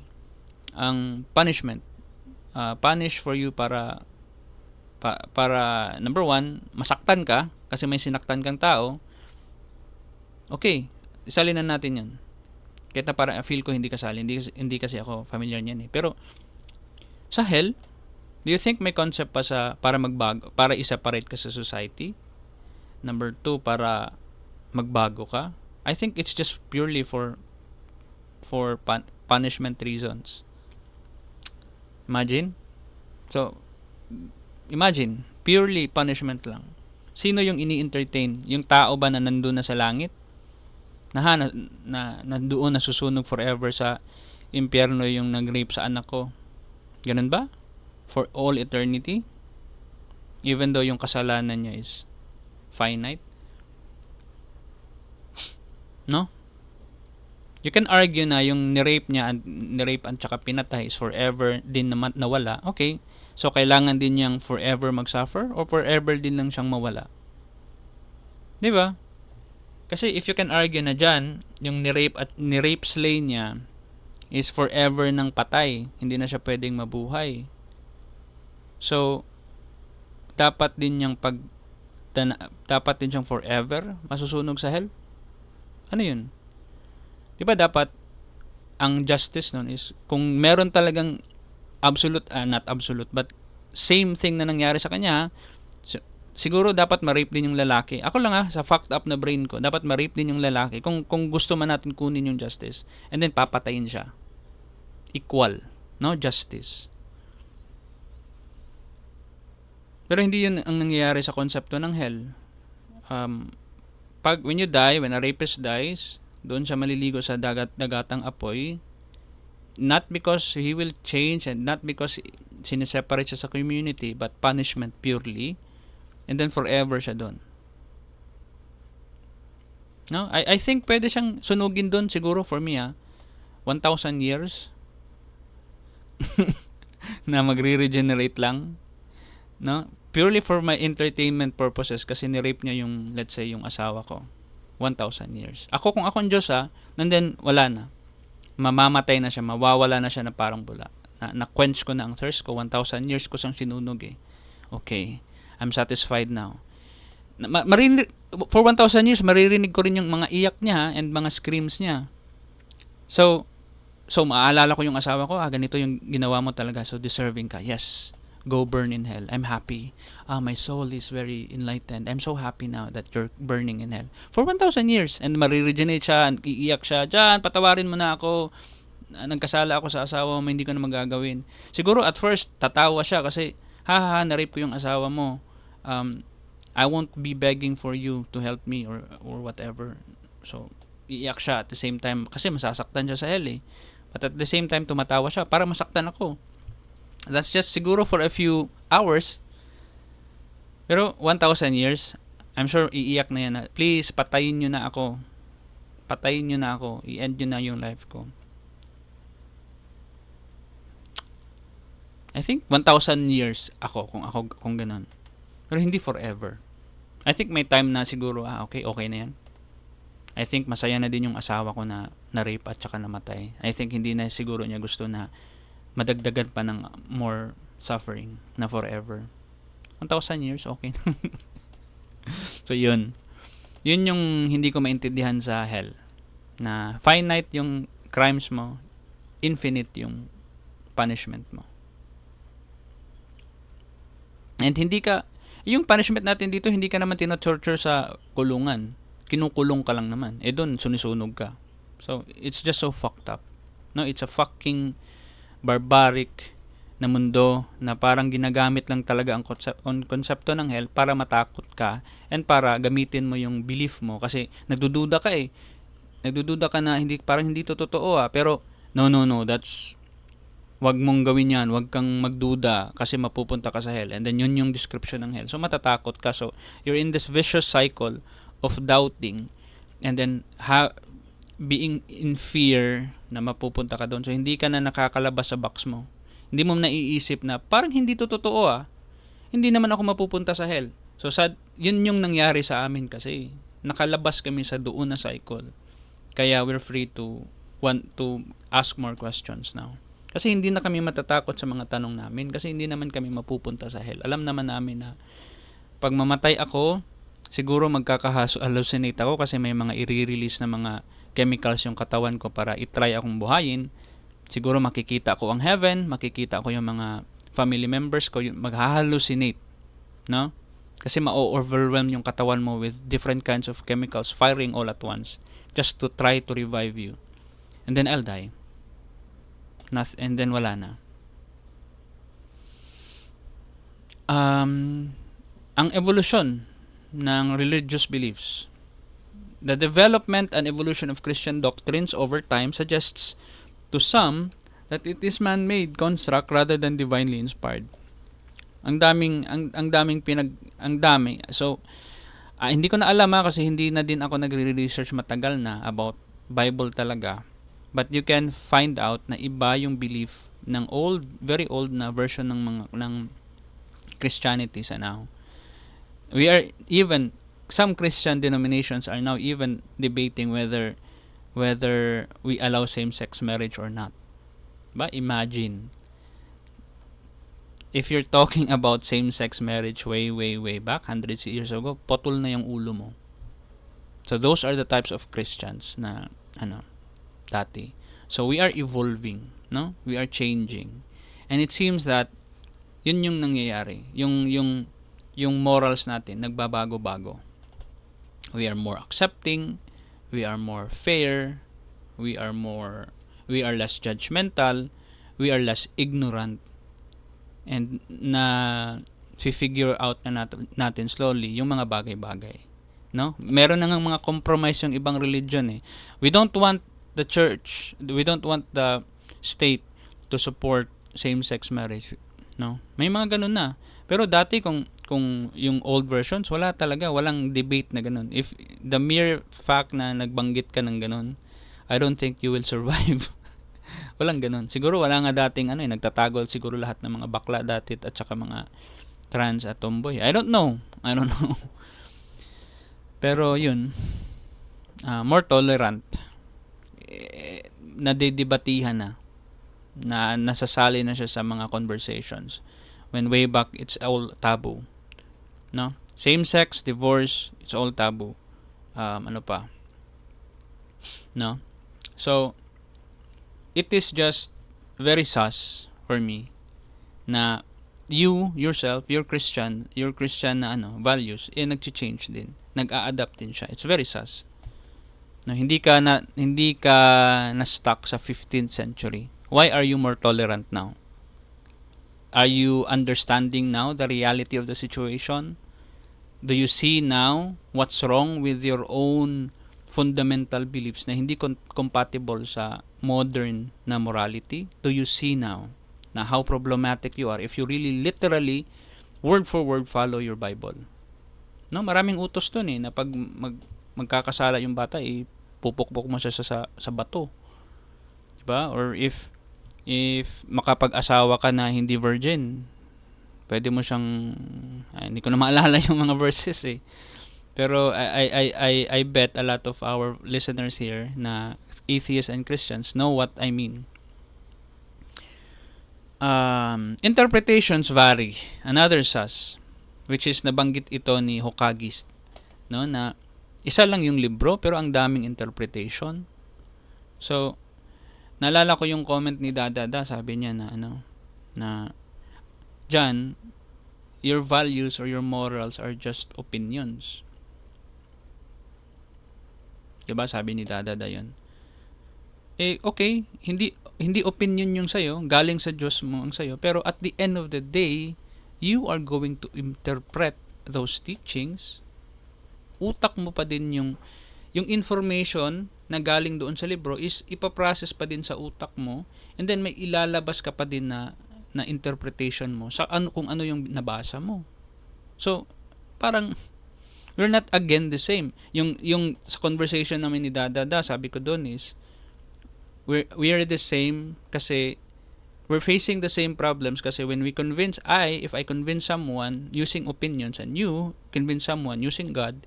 ang punishment. Punish for you para number 1, masaktan ka kasi may sinaktan kang tao. Okay, isalin na natin 'yan. Kahit na para feel ko hindi kasali, hindi kasi ako familiar niyan eh. Pero sa hell, do you think may concept pa sa para magbago, para i-separate ka sa society? Number 2, para magbago ka? I think it's just purely for punishment reasons. Imagine. So, imagine, purely punishment lang. Sino yung ini-entertain? Yung tao ba na nandun na sa langit? Nandoon na susunog forever sa impyerno yung nag-rape sa anak ko? Ganun ba? For all eternity? Even though yung kasalanan niya is finite? No? You can argue na yung ni-rape at saka pinatay is forever din naman nawala. Okay. So, kailangan din niyang forever mag-suffer or forever din lang siyang mawala? Di ba? Kasi if you can argue na dyan, yung ni-rape slay niya is forever nang patay. Hindi na siya pwedeng mabuhay. So, dapat din siyang forever masusunog sa hell? Ano yun? Di ba dapat ang justice nun is kung meron talagang absolute, not absolute, but same thing na nangyari sa kanya, siguro dapat ma-rape din yung lalaki. Ako lang sa fucked up na brain ko, dapat ma-rape din yung lalaki kung gusto man natin kunin yung justice. And then papatayin siya. Equal, no? Justice. Pero hindi yun ang nangyayari sa konsepto ng hell. When you die, when a rapist dies, doon siya maliligo sa dagatang apoy, not because he will change and not because sineseparate siya sa community, but punishment purely. And then forever siya doon. No? I think pwede siyang sunugin doon siguro for me 1,000 years na magre-regenerate lang. No? Purely for my entertainment purposes kasi ni-rape niya yung, let's say, yung asawa ko. 1,000 years. Kung akong Diyos and then wala na. Mamamatay na siya, mawawala na siya na parang bula. Na-quench ko na ang thirst ko, 1,000 years ko siyang sinunog eh. Okay. I'm satisfied now. For 1,000 years, maririnig ko rin yung mga iyak niya and mga screams niya. So maaalala ko yung asawa ko, ganito yung ginawa mo talaga, so deserving ka. Yes, go burn in hell. I'm happy. My soul is very enlightened. I'm so happy now that you're burning in hell. For 1,000 years. And mariregenerate siya, and iiyak siya, "Diyan, patawarin mo na ako. Nagkasala ako sa asawa mo, hindi ko na magagawin." Siguro at first, tatawa siya kasi, na-rape ko yung asawa mo. I won't be begging for you to help me or whatever. So, iiyak siya at the same time kasi masasaktan siya sa hell eh. But at the same time, tumatawa siya para masaktan ako. That's just siguro for a few hours. Pero 1,000 years, I'm sure iiyak na yan na, "Please, patayin nyo na ako. Patayin nyo na ako. I-end nyo na yung life ko." I think 1,000 years kung ganun. Pero hindi forever. I think may time na siguro, okay na yan. I think masaya na din yung asawa ko na na-rape at saka namatay. I think hindi na siguro niya gusto na madagdagan pa ng more suffering na forever. 1,000 years, okay. So, yun. Yun yung hindi ko maintindihan sa hell. Na finite yung crimes mo, infinite yung punishment mo. And yung punishment natin dito, hindi ka naman tino-torture sa kulungan. Kinukulong ka lang naman. Doon, sunisunog ka. So, it's just so fucked up. No, it's a fucking barbaric na mundo na parang ginagamit lang talaga ang konsepto ng hell para matakot ka and para gamitin mo yung belief mo kasi nagdududa ka eh. Nagdududa ka na parang hindi to totoo pero no, wag mong gawin yan, wag kang magduda kasi mapupunta ka sa hell. And then yun yung description ng hell. So matatakot ka. So you're in this vicious cycle of doubting and then being in fear na mapupunta ka doon. So hindi ka na nakakalabas sa box mo. Hindi mo naiisip na parang hindi to totoo Hindi naman ako mapupunta sa hell. So yun yung nangyari sa amin kasi. nakalabas kami sa doon na cycle. Kaya we're free to want to ask more questions now. Kasi hindi na kami matatakot sa mga tanong namin kasi hindi naman kami mapupunta sa hell. Alam naman namin na pag mamatay ako, siguro magkaka-hallucinate ako kasi may mga i-release na mga chemicals yung katawan ko para i-try akong buhayin. Siguro makikita ko ang heaven, makikita ko yung mga family members ko, magha-hallucinate, no? Kasi ma-overwhelm yung katawan mo with different kinds of chemicals firing all at once just to try to revive you. And then I'll die. And then wala na. Ang evolution ng religious beliefs. The development and evolution of Christian doctrines over time suggests to some that it is man-made construct rather than divinely inspired. Ang dami. So, hindi ko na alam kasi hindi na din ako nagre-research matagal na about Bible talaga. But you can find out na iba yung belief ng very old na version ng Christianity sa now. Some Christian denominations are now even debating whether we allow same-sex marriage or not. Ba, imagine. If you're talking about same-sex marriage way back, hundreds of years ago, potol na yung ulo mo. So those are the types of Christians na dati. So we are evolving, no? We are changing. And it seems that yun yung nangyayari. Yung morals natin nagbabago-bago. We are more accepting, we are more fair, we are less judgmental, we are less ignorant. And figure out na natin slowly yung mga bagay-bagay, no? Meron na mga compromise yung ibang religion eh. We don't want the church, we don't want the state to support same-sex marriage, no? May mga ganun na. Pero dati kung yung old versions, walang debate na ganun. If the mere fact na nagbanggit ka ng ganun, I don't think you will survive. Walang ganun. Siguro wala nga dating nagtatagol siguro lahat ng mga bakla dati at saka mga trans at tomboy. I don't know. Pero yun, more tolerant. Nadedebatihan na nasasali na siya sa mga conversations. When way back, it's all taboo. No? Same-sex, divorce, it's all taboo. Ano pa? No? So, it is just very sus for me na you yourself, your Christian na values nagchi-change din. Nag-a-adapt din siya. It's very sus. No, hindi ka na stuck sa 15th century. Why are you more tolerant now? Are you understanding now the reality of the situation? Do you see now what's wrong with your own fundamental beliefs na hindi compatible sa modern na morality? Do you see now na how problematic you are if you really literally word for word follow your Bible? No, maraming utos doon na pag magkakasala yung bata, pupukpok mo siya sa bato. Diba? Or if makapag-asawa ka na hindi virgin, pwede mo siyang hindi ko na maalala yung mga verses eh. Pero I bet a lot of our listeners here na atheists and Christians know what I mean. Interpretations vary. Another sus, which is nabanggit ito ni Hokagist, no, na isa lang yung libro pero ang daming interpretation. So, naalala ko yung comment ni Dadada, sabi niya na John, your values or your morals are just opinions. Diba sabi ni Dadada yun? Okay, hindi opinion yung sayo, galing sa Diyos mo ang sayo, pero at the end of the day, you are going to interpret those teachings. Utak mo pa din yung information na galing doon sa libro is ipaprocess pa din sa utak mo, and then may ilalabas ka pa din na interpretation mo sa kung ano yung nabasa mo. So, parang we're not again the same. Yung sa conversation namin ni Dadada, sabi ko doon is we are the same kasi we're facing the same problems kasi when we if I convince someone using opinions and you convince someone using God,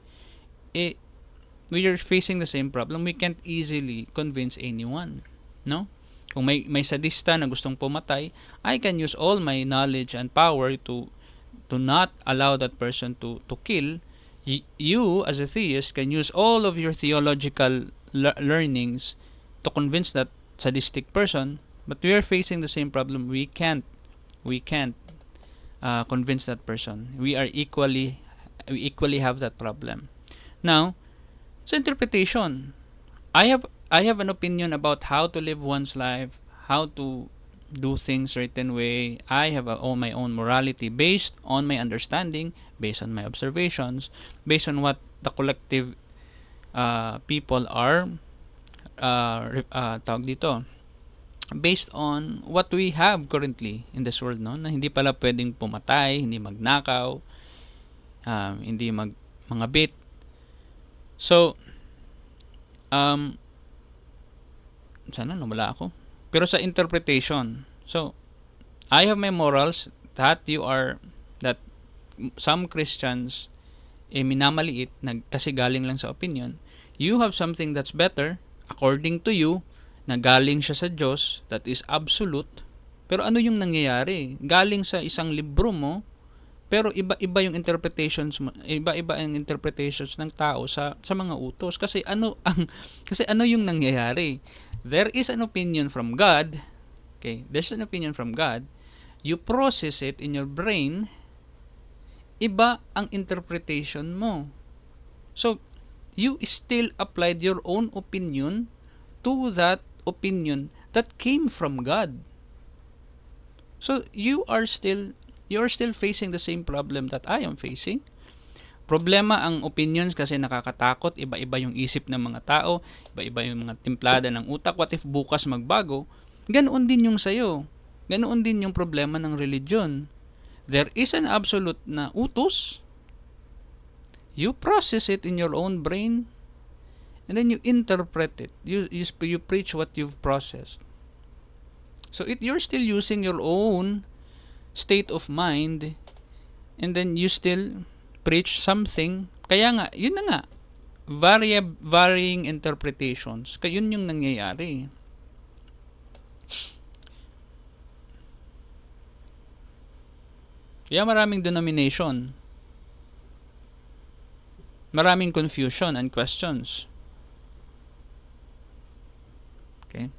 we are facing the same problem. We can't easily convince anyone, no? Kung may sadista na gustong pumatay, I can use all my knowledge and power to not allow that person to kill. You as a theist can use all of your theological learnings to convince that sadistic person, but we are facing the same problem. We can't convince that person. We equally have that problem. Now, sa interpretation, I have an opinion about how to live one's life, how to do things certain way. I have my own morality based on my understanding, based on my observations, based on what the collective people are tawag dito, based on what we have currently in this world, no? Na hindi pala pwedeng pumatay, hindi magnakaw, hindi mangabit. So, sana nawala ako. Pero sa interpretation, so, I have my morals that some Christians minamaliit kasi galing lang sa opinion. You have something that's better according to you, na galing siya sa Diyos, that is absolute. Pero ano yung nangyayari? Galing sa isang libro mo, pero iba-iba yung interpretations mo, iba-iba ang interpretations ng tao sa mga utos. Kasi ano yung nangyayari? There is an opinion from God. Okay, there's an opinion from God. You process it in your brain. Iba ang interpretation mo. So, you still applied your own opinion to that opinion that came from God. So, you're still facing the same problem that I am facing. Problema ang opinions kasi nakakatakot, iba-iba yung isip ng mga tao, iba-iba yung mga timplada ng utak. What if bukas magbago? Ganoon din yung sayo. Ganoon din yung problema ng religion. There is an absolute na utos. You process it in your own brain, and then you interpret it. You preach what you've processed. So you're still using your own state of mind, and then you still preach something. Kaya nga, yun na nga, varying interpretations. Kaya yun yung nangyayari. Kaya maraming denomination. Maraming confusion and questions. Okay?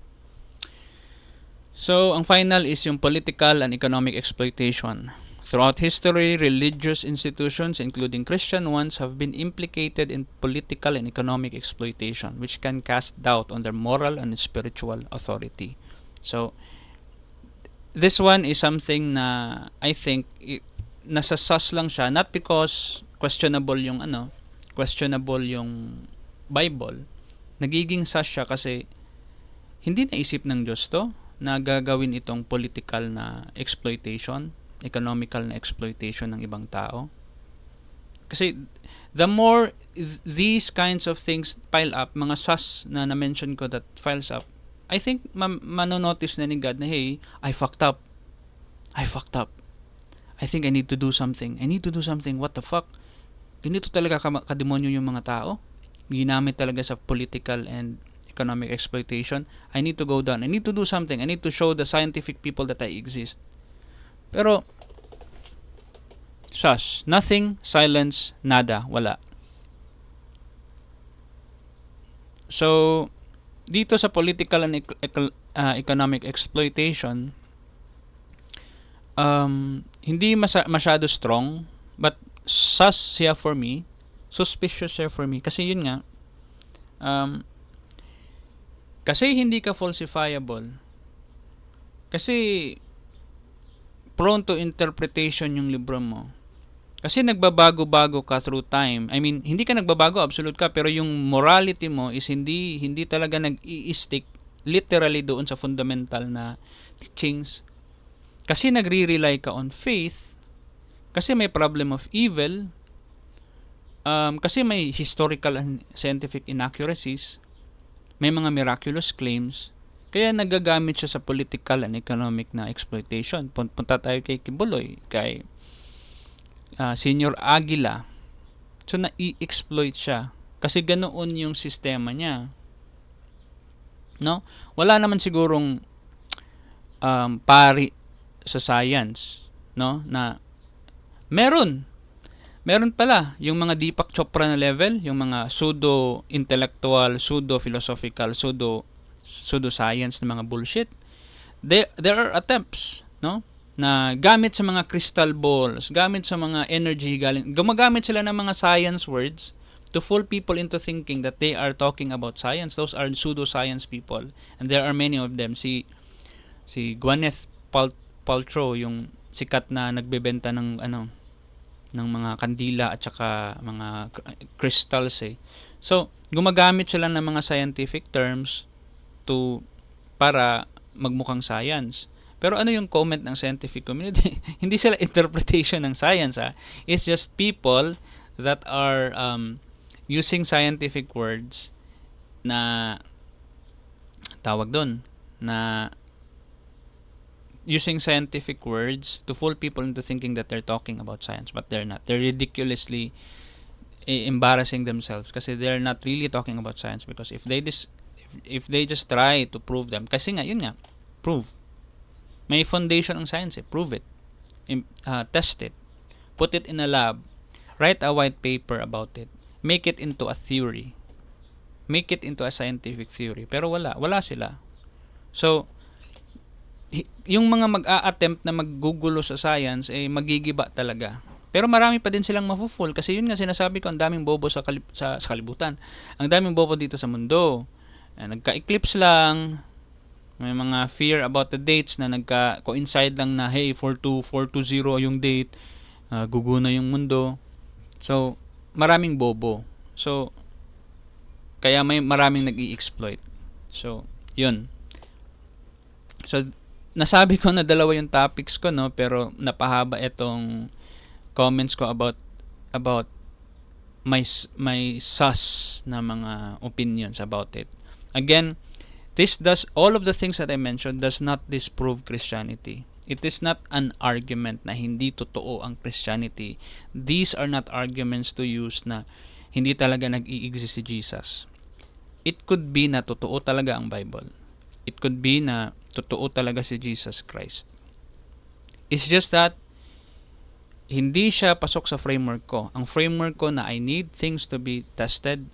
So, ang final is yung political and economic exploitation. Throughout history, religious institutions, including Christian ones, have been implicated in political and economic exploitation, which can cast doubt on their moral and spiritual authority. So, this one is something na I think nasasas lang siya, not because questionable yung Bible. Nagiging sas siya kasi hindi naisip ng Diyos to na gagawin itong political na exploitation, economical na exploitation ng ibang tao. Kasi the more these kinds of things pile up, mga sas na na-mention ko that piles up, I think manonotice na ni God na, hey, I fucked up. I think I need to do something. What the fuck? Ganito talaga kademonyo yung mga tao. Ginamit talaga sa political and economic exploitation. I need to go down. I need to do something. I need to show the scientific people that I exist. Pero, nothing, silence, nada, wala. So, dito sa political and economic exploitation, hindi masyado strong, but sus siya for me, suspicious siya for me, kasi yun nga, kasi hindi ka falsifiable, kasi prone to interpretation yung libro mo, kasi nagbabago-bago ka through time. I mean, hindi ka nagbabago, absolute ka, pero yung morality mo is hindi talaga nag-i-stick literally doon sa fundamental na teachings. Kasi nagre-rely ka on faith, kasi may problem of evil, kasi may historical and scientific inaccuracies, may mga miraculous claims, kaya nagagamit siya sa political and economic na exploitation. Punta tayo kay Kibuloy, kay Senior Aguila. So, na-i-exploit siya Kasi ganoon yung sistema niya. No? Wala naman sigurong pari sa science, no? Na meron. Meron pala yung mga Deepak Chopra na level, yung mga pseudo-intellectual, pseudo-philosophical, pseudo-science na mga bullshit. There are attempts, no? Na gamit sa mga crystal balls, gamit sa mga energy, gumagamit sila ng mga science words to fool people into thinking that they are talking about science. Those are pseudo-science people. And there are many of them. Si Gwyneth Paltrow, yung sikat na nagbebenta ng ng mga kandila at saka mga crystals eh. So, gumagamit sila ng mga scientific terms para magmukhang science. Pero ano yung comment ng scientific community? Hindi sila interpretation ng science ha. It's just people that are using scientific words na tawag doon na using scientific words to fool people into thinking that they're talking about science, but they're not. They're ridiculously embarrassing themselves kasi they're not really talking about science, because if they just try to prove them, kasi nga, yun nga, prove. May foundation ang science eh, prove it. Test it. Put it in a lab. Write a white paper about it. Make it into a theory. Make it into a scientific theory. Pero wala sila. So, yung mga mag-a-attempt na maggugulo sa science ay magigiba talaga. Pero marami pa din silang mafu-fool kasi yun nga sinasabi ko, ang daming bobo sa kalibutan. Ang daming bobo dito sa mundo. Nagka-eclipse lang. May mga fear about the dates na nagka-coincide lang na hey 42420 yung date. Guguna yung mundo. So, maraming bobo. So, kaya may maraming nag-i-exploit. So, yun. So, nasabi ko na dalawa yung topics ko, no, pero napahaba itong comments ko about my sus na mga opinions about it. Again, all of the things that I mentioned does not disprove Christianity. It is not an argument na hindi totoo ang Christianity. These are not arguments to use na hindi talaga nag-i-exist si Jesus. It could be na totoo talaga ang Bible. It could be na totoo talaga si Jesus Christ. It's just that hindi siya pasok sa framework ko. Ang framework ko na I need things to be tested,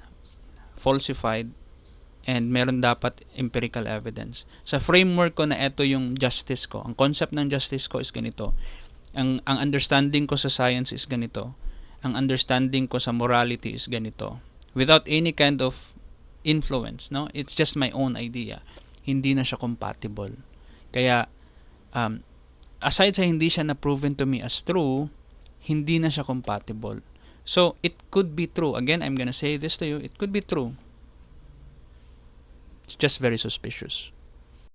falsified, and meron dapat empirical evidence. Sa framework ko na ito yung justice ko. Ang concept ng justice ko is ganito. Ang understanding ko sa science is ganito. Ang understanding ko sa morality is ganito. Without any kind of influence, no? It's just my own idea. Hindi na siya compatible. Kaya, aside sa hindi siya na-proven to me as true, hindi na siya compatible. So, it could be true. Again, I'm gonna say this to you. It could be true. It's just very suspicious.